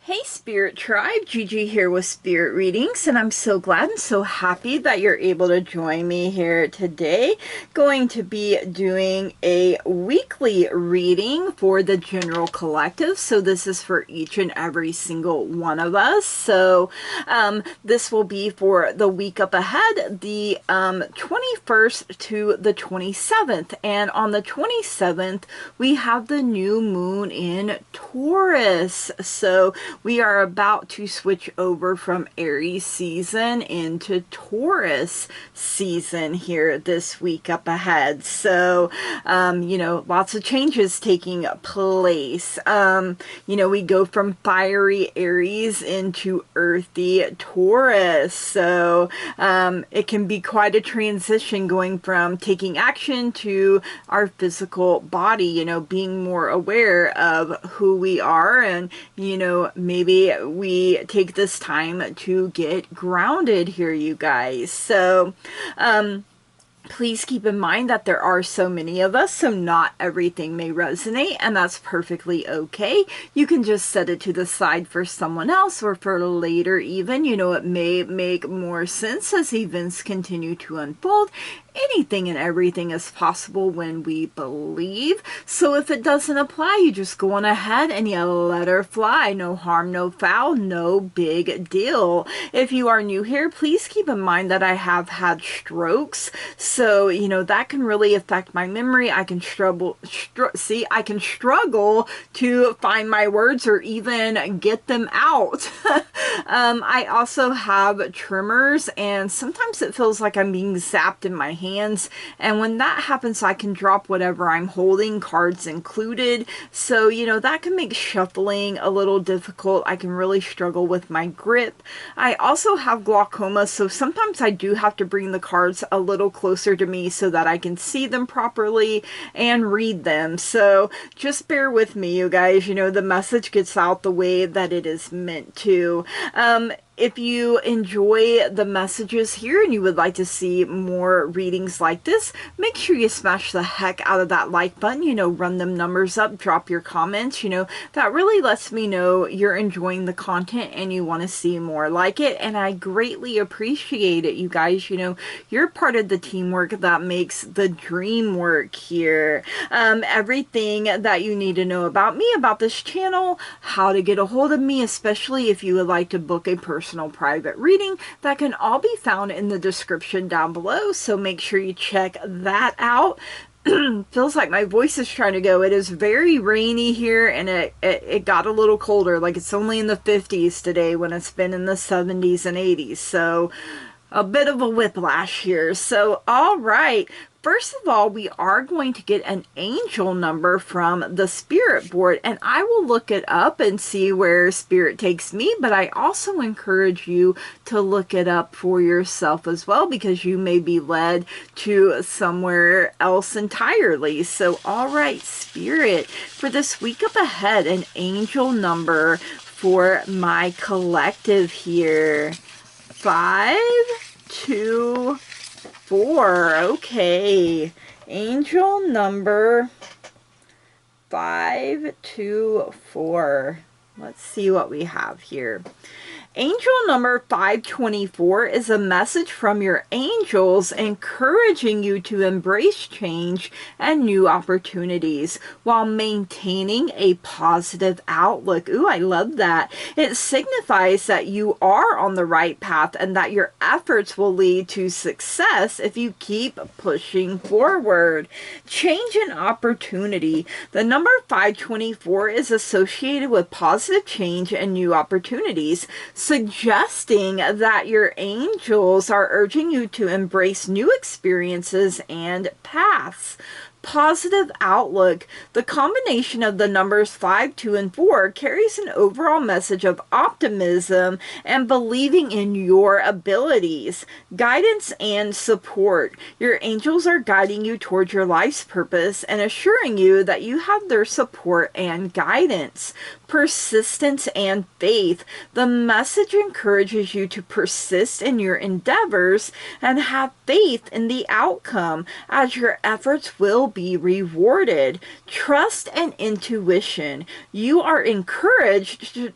Hey Spirit Tribe, Gigi here with Spirit Readings, and I'm so glad and so happy that you're able to join me here today. Going to be doing a weekly reading for the General Collective, so this is for each and every single one of us. So this will be for the week up ahead, the 21st to the 27th, and on the 27th we have the new moon in Taurus. So we are about to switch over from Aries season into Taurus season here this week up ahead. So, lots of changes taking place. We go from fiery Aries into earthy Taurus. So, it can be quite a transition going from taking action to our physical body, being more aware of who we are, and, maybe we take this time to get grounded here, you guys. So, please keep in mind that there are so many of us, so not everything may resonate, and that's perfectly okay. You can just set it to the side for someone else or for later even. It may make more sense as events continue to unfold. Anything and everything is possible when we believe. So if it doesn't apply, you just go on ahead and you let her fly. No harm, no foul, no big deal. If you are new here, please keep in mind that I have had strokes. So, that can really affect my memory. I can struggle to find my words or even get them out. I also have tremors, and sometimes it feels like I'm being zapped in my hands, and when that happens I can drop whatever I'm holding, cards included. So that can make shuffling a little difficult. I can really struggle with my grip. I also have glaucoma, so sometimes I do have to bring the cards a little closer to me so that I can see them properly and read them. So just bear with me, you guys. The message gets out the way that it is meant to. If you enjoy the messages here and you would like to see more readings like this, make sure you smash the heck out of that like button, run them numbers up, drop your comments, that really lets me know you're enjoying the content and you want to see more like it, and I greatly appreciate it, you guys. You're part of the teamwork that makes the dream work here. Everything that you need to know about me, about this channel, how to get a hold of me, especially if you would like to book a personal private reading, that can all be found in the description down below, so make sure you check that out. Feels like my voice is trying to go. It is very rainy here, and it got a little colder. Like, it's only in the 50s today when it's been in the 70s and 80s, so a bit of a whiplash here. So all right, first of all, we are going to get an angel number from the spirit board, and I will look it up and see where spirit takes me, but I also encourage you to look it up for yourself as well, because you may be led to somewhere else entirely. So all right, spirit, for this week up ahead, an angel number for my collective here. 5, 2, 4. Okay. Angel number 5, 2, 4. Let's see what we have here. Angel number 524 is a message from your angels encouraging you to embrace change and new opportunities while maintaining a positive outlook. Ooh, I love that. It signifies that you are on the right path and that your efforts will lead to success if you keep pushing forward. Change and opportunity. The number 524 is associated with positive change and new opportunities, suggesting that your angels are urging you to embrace new experiences and paths. Positive outlook. The combination of the numbers 5, 2, and 4 carries an overall message of optimism and believing in your abilities. Guidance and support. Your angels are guiding you towards your life's purpose and assuring you that you have their support and guidance. Persistence and faith. The message encourages you to persist in your endeavors and have faith in the outcome, as your efforts will be rewarded. Trust and intuition. You are encouraged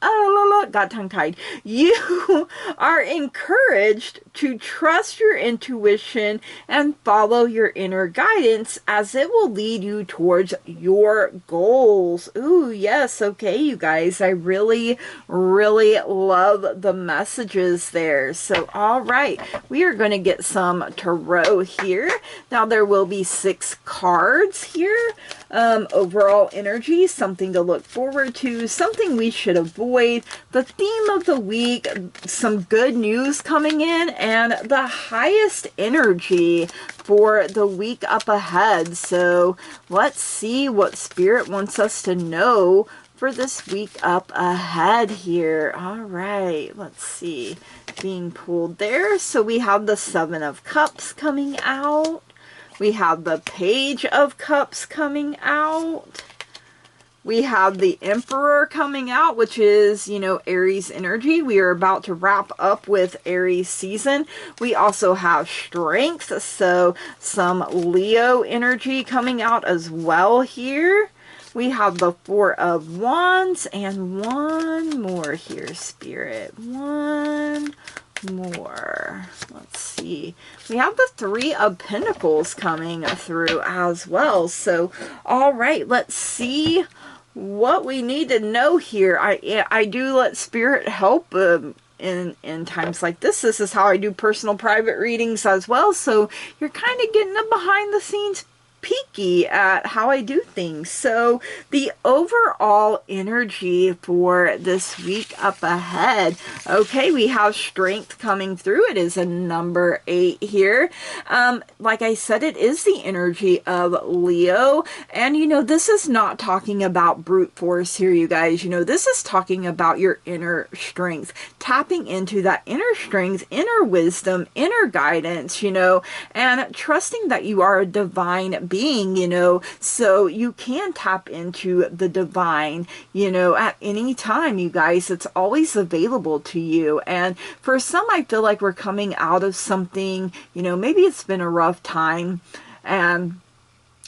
got tongue-tied. You are encouraged to trust your intuition and follow your inner guidance, as it will lead you towards your goals. Ooh, yes, okay, you guys. I really, really love the messages there. So, all right, we are going to get some tarot here. Now, there will be 6 cards here. Overall energy, something to look forward to, something we should avoid, the theme of the week, some good news coming in, and the highest energy for the week up ahead. So let's see what Spirit wants us to know for this week up ahead here. All right, let's see. Being pulled there. So we have the 7 of Cups coming out. We have the Page of Cups coming out. We have the Emperor coming out, which is, you know, Aries energy. We are about to wrap up with Aries season. We also have Strength, so some Leo energy coming out as well here. We have the 4 of Wands and one more here, Spirit. One more. Let's see. We have the 3 of Pentacles coming through as well. So, all right, let's see what we need to know here. I do let Spirit help in times like this. This is how I do personal private readings as well. So you're kind of getting a behind the scenes peeky at how I do things. So the overall energy for this week up ahead. Okay, we have Strength coming through. It is a number 8 here. Like I said, it is the energy of Leo. And you know, this is not talking about brute force here, you guys. You know, this is talking about your inner strength, tapping into that inner strength, inner wisdom, inner guidance, you know, and trusting that you are a divine being, you know, so you can tap into the divine, you know, at any time, you guys. It's always available to you. And for some, I feel like we're coming out of something, you know, maybe it's been a rough time, and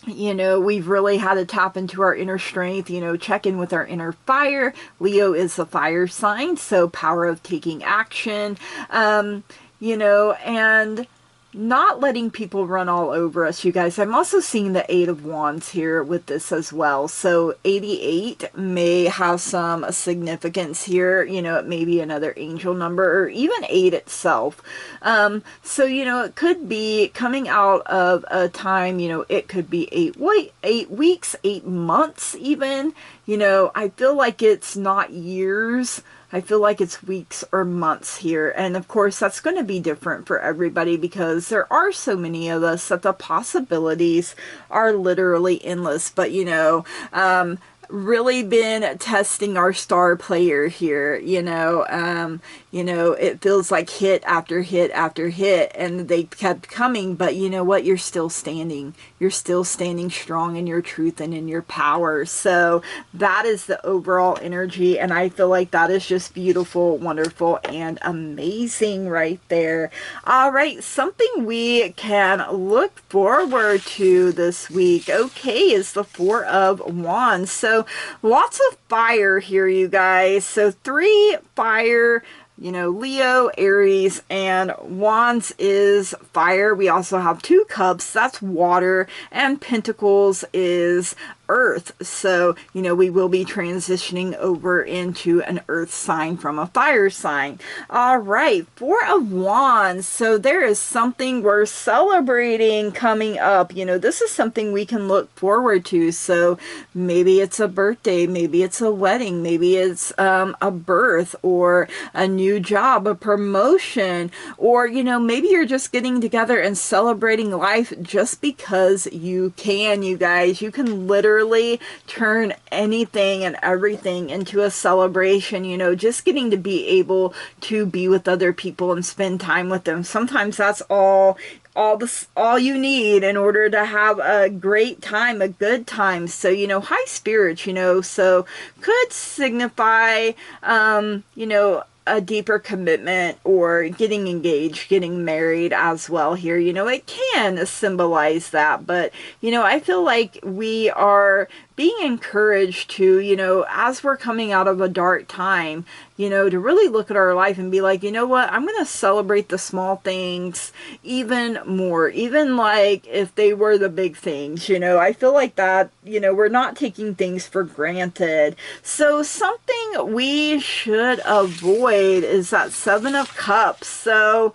you know, we've really had to tap into our inner strength, you know, check in with our inner fire. Leo is a fire sign, so power of taking action, you know, and not letting people run all over us, you guys. I'm also seeing the 8 of Wands here with this as well. So 88 may have some significance here. You know, it may be another angel number, or even 8 itself. So, you know, it could be coming out of a time, you know, it could be 8 weeks, 8 months even. You know, I feel like it's not years. I feel like it's weeks or months here. And of course, that's going to be different for everybody, because there are so many of us that the possibilities are literally endless. But, you know, really been testing our star player here, you know, it feels like hit after hit after hit, and they kept coming, but you know what, you're still standing strong in your truth and in your power. So that is the overall energy, and I feel like that is just beautiful, wonderful, and amazing right there. All right, something we can look forward to this week, okay, is the 4 of Wands. So lots of fire here, you guys. So 3 fire, you know, Leo, Aries, and Wands is fire. We also have 2 cups, that's water, and Pentacles is earth. So, you know, we will be transitioning over into an earth sign from a fire sign. All right, 4 of Wands. So there is something we're celebrating coming up. You know, this is something we can look forward to. So maybe it's a birthday, maybe it's a wedding, maybe it's a birth, or a new job, a promotion, or, you know, maybe you're just getting together and celebrating life just because you can, you guys. You can literally turn anything and everything into a celebration, you know, just getting to be able to be with other people and spend time with them. Sometimes that's all you need in order to have a great time, a good time. So, you know, high spirits, you know, so could signify, you know, a deeper commitment, or getting engaged, getting married as well here. You know, it can symbolize that, but, you know, I feel like we are being encouraged to, you know, as we're coming out of a dark time, you know, to really look at our life and be like, you know what, I'm going to celebrate the small things even more, even like if they were the big things, you know. I feel like that, you know, we're not taking things for granted. So something we should avoid is that Seven of Cups. So,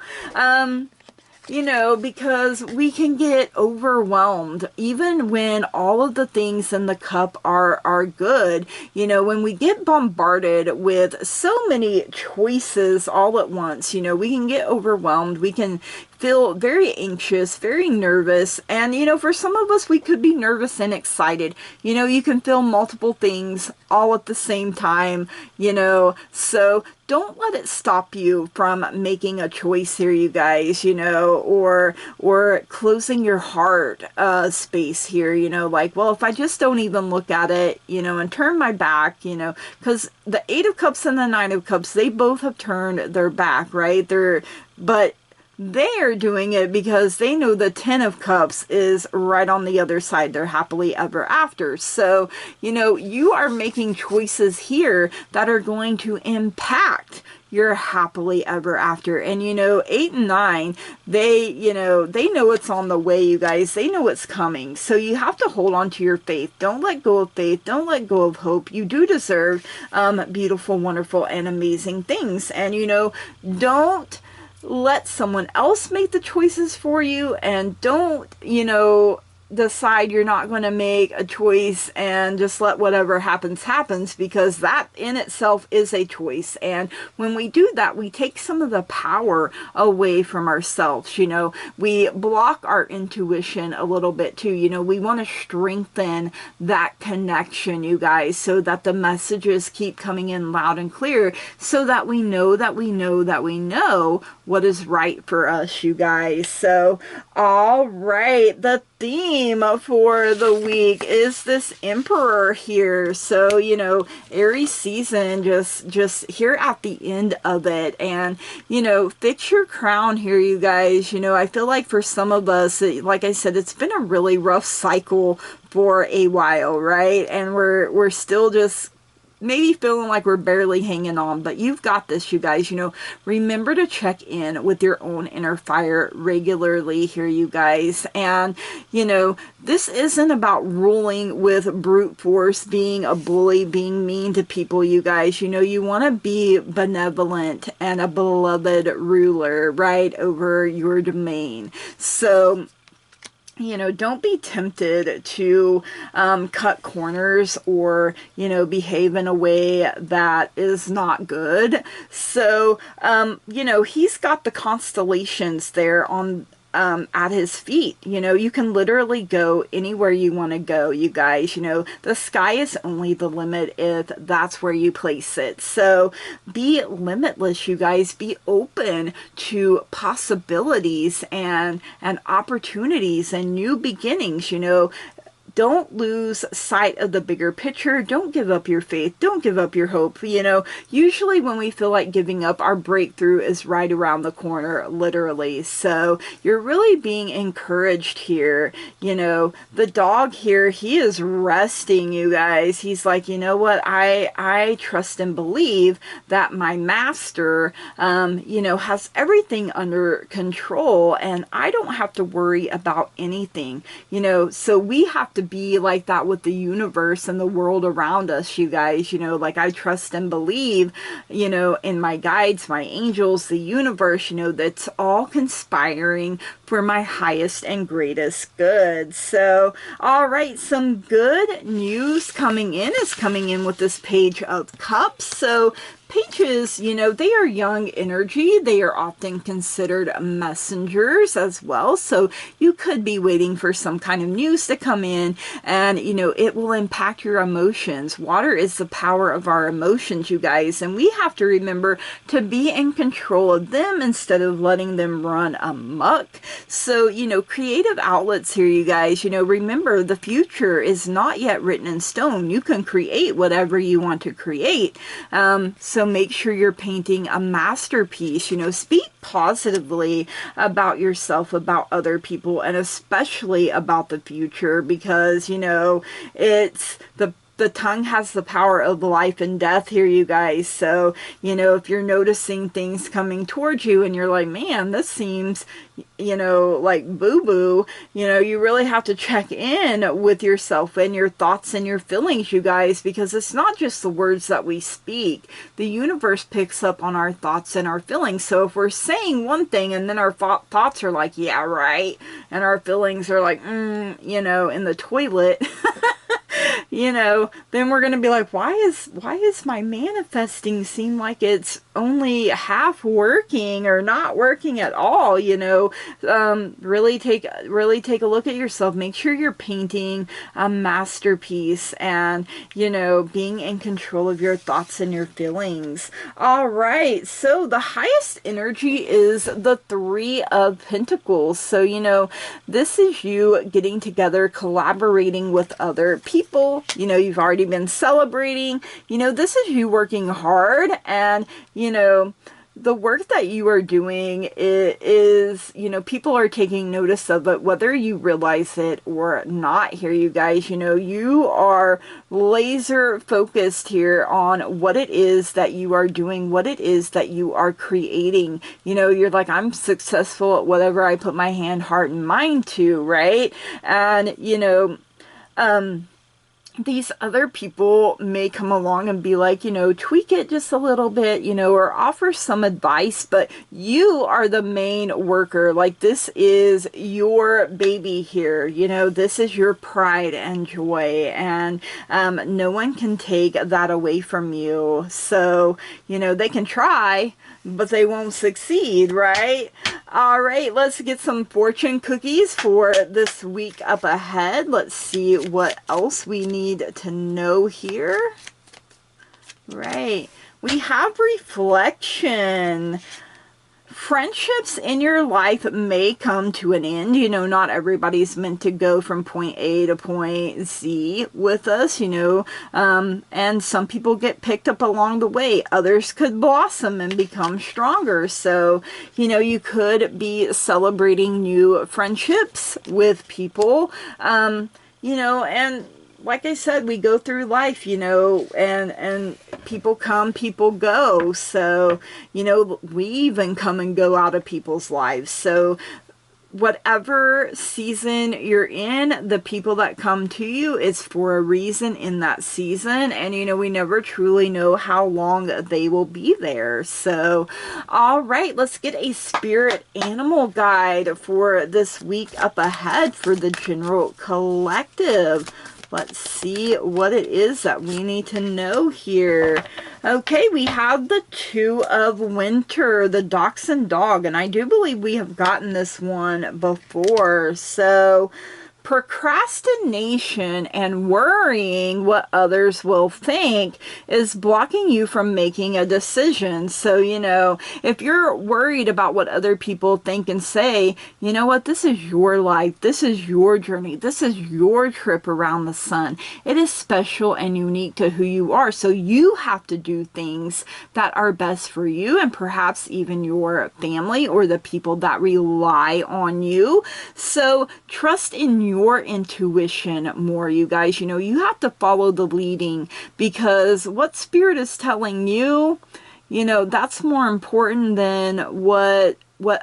you know, because we can get overwhelmed even when all of the things in the cup are good. You know, when we get bombarded with so many choices all at once, you know, we can get overwhelmed. We can feel very anxious, very nervous. And, you know, for some of us, we could be nervous and excited. You know, you can feel multiple things all at the same time, you know. So don't let it stop you from making a choice here, you guys, you know, or closing your heart space here, you know, like, well, if I just don't even look at it, you know, and turn my back, you know, because the Eight of Cups and the Nine of Cups, they both have turned their back, right? But they're doing it because they know the Ten of Cups is right on the other side. They're happily ever after. So, you know, you are making choices here that are going to impact your happily ever after. And, you know, 8 and 9, they know it's on the way, you guys. They know it's coming. So you have to hold on to your faith. Don't let go of faith. Don't let go of hope. You do deserve beautiful, wonderful, and amazing things. And, you know, don't let someone else make the choices for you, and don't, you know, decide you're not going to make a choice and just let whatever happens, because that in itself is a choice. And when we do that, we take some of the power away from ourselves. You know, we block our intuition a little bit too. You know, we want to strengthen that connection, you guys, so that the messages keep coming in loud and clear, so that we know what is right for us, you guys. So, all right, the theme for the week is this Emperor here. So, you know, Aries season just here at the end of it. And, you know, fix your crown here, you guys. You know, I feel like for some of us, like I said, it's been a really rough cycle for a while, right? And we're still just maybe feeling like we're barely hanging on, but you've got this, you guys. You know, remember to check in with your own inner fire regularly here, you guys. And, you know, this isn't about ruling with brute force, being a bully, being mean to people, you guys. You know, you want to be benevolent and a beloved ruler, right, over your domain. So, you know, don't be tempted to cut corners or, you know, behave in a way that is not good. So, you know, he's got the constellations there on at his feet. You know, you can literally go anywhere you want to go, you guys. You know, the sky is only the limit if that's where you place it. So be limitless, you guys. Be open to possibilities and opportunities and new beginnings. You know, don't lose sight of the bigger picture. Don't give up your faith. Don't give up your hope. You know, usually when we feel like giving up, our breakthrough is right around the corner, literally. So you're really being encouraged here. You know, the dog here, he is resting, you guys. He's like, you know what? I trust and believe that my master, you know, has everything under control, and I don't have to worry about anything. You know, so we have to be like that with the universe and the world around us, you guys. You know, like I trust and believe, you know, in my guides, my angels, the universe, you know, that's all conspiring for my highest and greatest good. So, all right, some good news coming in with this Page of Cups. So Pages, you know, they are young energy. They are often considered messengers as well. So you could be waiting for some kind of news to come in, and, you know, it will impact your emotions. Water is the power of our emotions, you guys. And we have to remember to be in control of them instead of letting them run amok. So, you know, creative outlets here, you guys. You know, remember, the future is not yet written in stone. You can create whatever you want to create. So make sure you're painting a masterpiece. You know, speak positively about yourself, about other people, and especially about the future, because, you know, it's the tongue has the power of life and death here, you guys. So, you know, if you're noticing things coming towards you and you're like, man, this seems, you know, like boo-boo, you know, you really have to check in with yourself and your thoughts and your feelings, you guys, because it's not just the words that we speak. The universe picks up on our thoughts and our feelings. So if we're saying one thing and then our thoughts are like, yeah, right, and our feelings are like, you know, in the toilet, you know, then we're going to be like, why is my manifesting seem like it's only half working or not working at all? You know, really take a look at yourself. Make sure you're painting a masterpiece and, you know, being in control of your thoughts and your feelings. All right. So the highest energy is the Three of Pentacles. So, you know, this is you getting together, collaborating with other people. You know, you've already been celebrating. You know, this is you working hard, and, you know, the work that you are doing is, you know, people are taking notice of it, whether you realize it or not here, you guys. You know, you are laser focused here on what it is that you are doing, what it is that you are creating. You know, you're like, I'm successful at whatever I put my hand, heart, and mind to, right? And, you know, these other people may come along and be like, you know, tweak it just a little bit, you know, or offer some advice, but you are the main worker. Like, this is your baby here, you know, this is your pride and joy, and no one can take that away from you. So, you know, they can try, but they won't succeed, right? All right, let's get some fortune cookies for this week up ahead. Let's see what else we need to know here. Right, we have reflection. Friendships in your life may come to an end. You know, not everybody's meant to go from point A to point Z with us, you know, and some people get picked up along the way. Others could blossom and become stronger. So, you know, you could be celebrating new friendships with people, you know, and like I said, we go through life, you know, and people come, people go. So, you know, we even come and go out of people's lives. So whatever season you're in, the people that come to you, it's for a reason in that season. And, you know, we never truly know how long they will be there. So, all right, let's get a spirit animal guide for this week up ahead for the general collective. Let's see what it is that we need to know here. Okay, we have the Two of Winter, the Dachshund dog, and I do believe we have gotten this one before. So, procrastination and worrying what others will think is blocking you from making a decision. So, you know, if you're worried about what other people think and say, you know what, this is your life, this is your journey, this is your trip around the sun. It is special and unique to who you are. So you have to do things that are best for you and perhaps even your family or the people that rely on you. So trust in your intuition more, you guys. You know, you have to follow the leading, because what spirit is telling you, you know, that's more important than what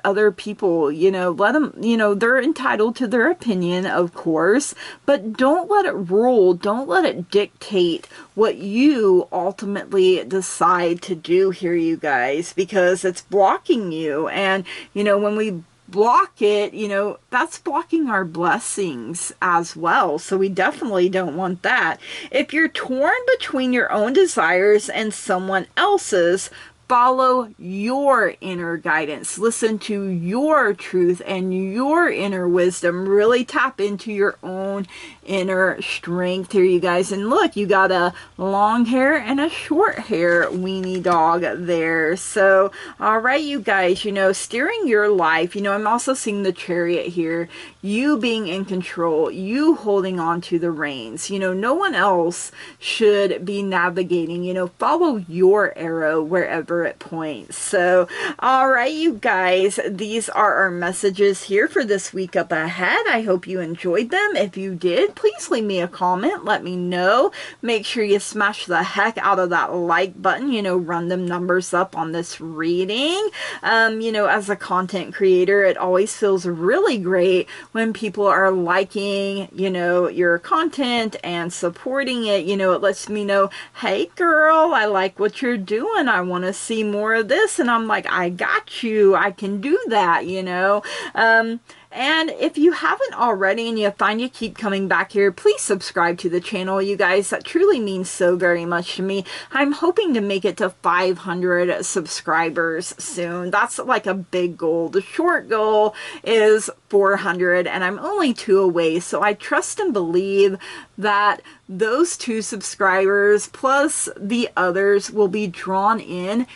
other people, you know, let them, you know, they're entitled to their opinion, of course, but don't let it rule. Don't let it dictate what you ultimately decide to do here, you guys, because it's blocking you. And, you know, when we block it, you know, that's blocking our blessings as well. So we definitely don't want that. If you're torn between your own desires and someone else's, follow your inner guidance. Listen to your truth and your inner wisdom. Really tap into your own inner strength here, you guys. And look, you got a long hair and a short hair weenie dog there. So, all right, you guys, you know, steering your life, you know, I'm also seeing the Chariot here, you being in control, you holding on to the reins. You know, no one else should be navigating, you know, follow your arrow wherever it points. So, all right, you guys, these are our messages here for this week up ahead. I hope you enjoyed them. If you did, please leave me a comment. Let me know. Make sure you smash the heck out of that like button, you know, run them numbers up on this reading. You know, as a content creator, it always feels really great when people are liking, you know, your content and supporting it. You know, it lets me know, hey girl, I like what you're doing. I want to see more of this. And I'm like, I got you. I can do that, you know. And if you haven't already and you find you keep coming back here, please subscribe to the channel, you guys. That truly means so very much to me. I'm hoping to make it to 500 subscribers soon. That's like a big goal. The short goal is 400 and I'm only 2 away. So I trust and believe that those 2 subscribers plus the others will be drawn in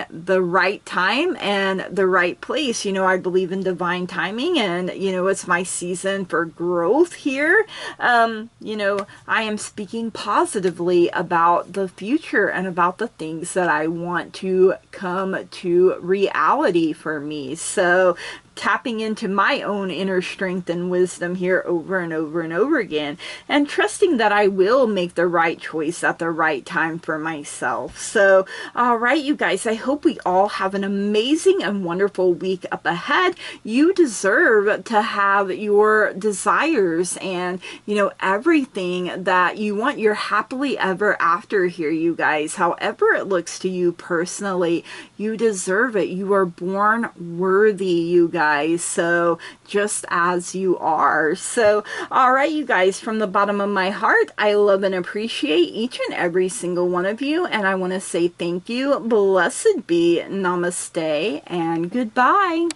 the right time and the right place. You know, I believe in divine timing, and you know, it's my season for growth here. You know, I am speaking positively about the future and about the things that I want to come to reality for me. So tapping into my own inner strength and wisdom here over and over and over again, and trusting that I will make the right choice at the right time for myself. So, all right, you guys, I hope we all have an amazing and wonderful week up ahead. You deserve to have your desires and, you know, everything that you want, your happily ever after here, you guys. However it looks to you personally, you deserve it. You are born worthy, you guys. So just as you are. So, all right, you guys, from the bottom of my heart, I love and appreciate each and every single one of you. And I want to say thank you. Blessed be. Namaste and goodbye.